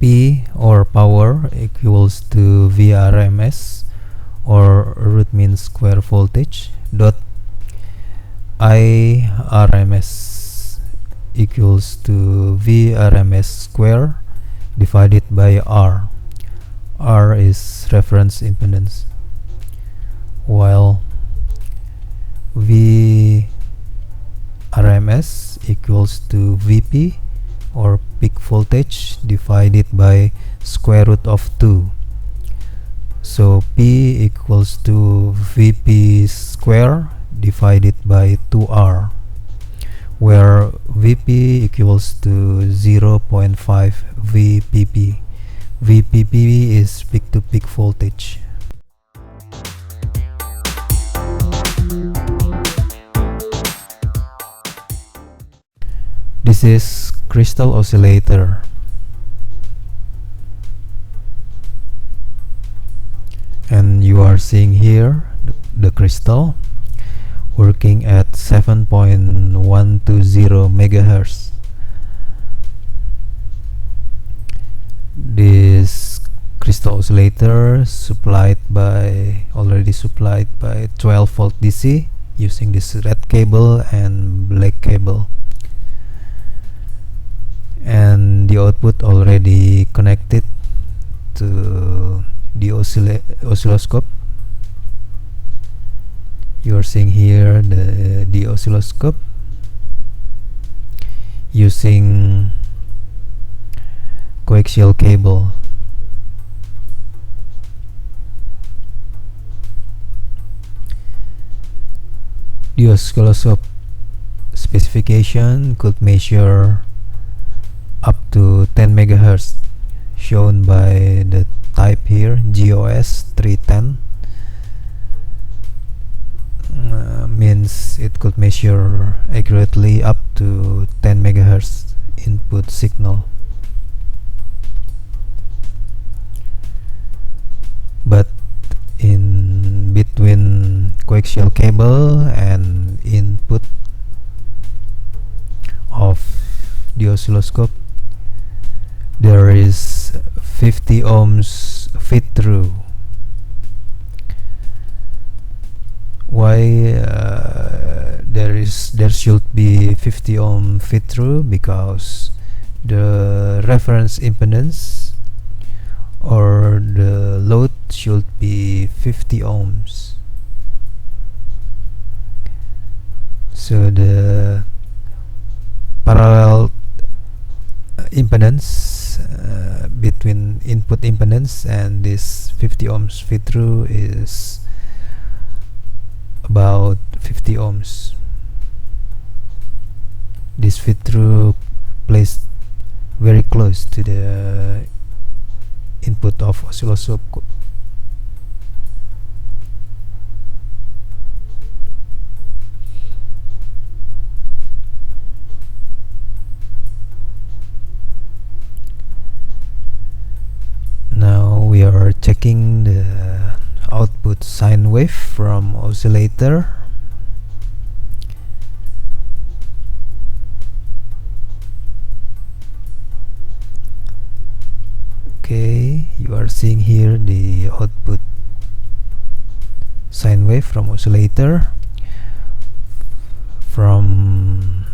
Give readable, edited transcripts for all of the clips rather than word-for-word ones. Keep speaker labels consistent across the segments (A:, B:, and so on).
A: P or power equals to VRMS or root mean square voltage dot IRMS equals to VRMS square divided by R. R is reference impedance, while VRMS equals to VP or peak voltage divided by square root of 2. So P equals to VP square divided by 2R, where VP equals to 0.5 VPP. VPP is peak to peak voltage. This is crystal oscillator. And you are seeing here the crystal working at 7.120 megahertz. This crystal oscillator already supplied by 12 volt DC using this red cable and black cable, and the output already connected to the oscilloscope. You are seeing here the oscilloscope using coaxial cable. The oscilloscope specification could measure up to 10 megahertz, shown by the type here, GOS 310. Means it could measure accurately up to 10 megahertz input signal. But in between coaxial cable and input of the oscilloscope, there is 50 ohms feed through. Why there should be 50 ohm feed through? Because the reference impedance or the load should be 50 ohms. So the parallel impedance between input impedance and this 50 ohms feed through is about 50 ohms. This feed through placed very close to the input of oscilloscope. Now we are checking the output sine wave from oscillator. Okay, you are seeing here the output sine wave from oscillator. From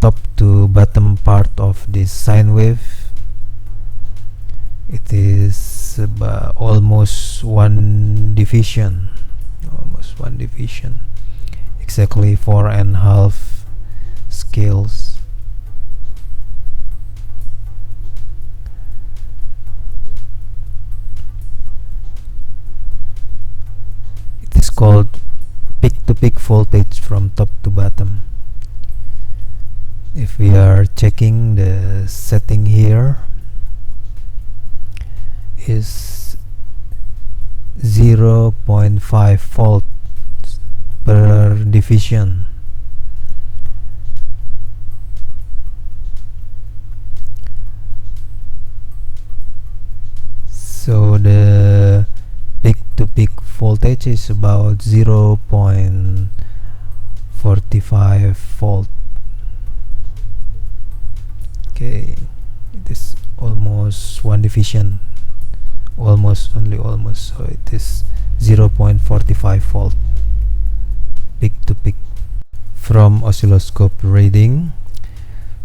A: top to bottom part of this sine wave, it is almost one division, exactly 4.5 scales. It is called peak to peak voltage from top to bottom. If we are checking the setting here, is 0.5 volt per division. So the peak to peak voltage is about 0.45 volt. Okay, it is almost one division, almost, only almost, so it is 0.45 volt peak to peak. From oscilloscope reading,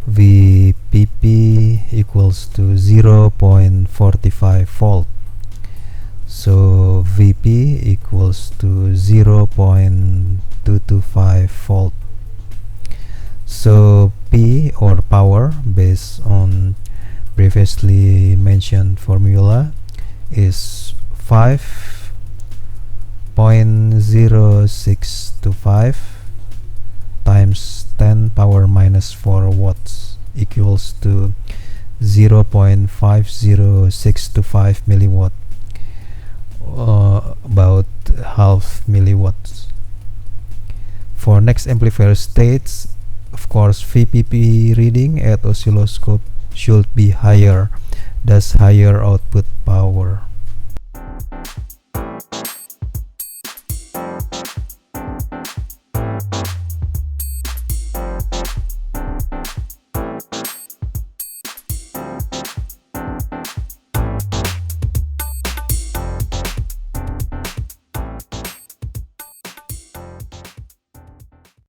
A: VPP equals to 0.45 volt. So VP equals to 0.225 volt. So P, or power, based on previously mentioned formula, is 5.0625 times 10 power minus 4 watts equals to 0.50625 milliwatt, about half milliwatts. For next amplifier states, of course, VPP reading at oscilloscope should be higher, thus higher output power.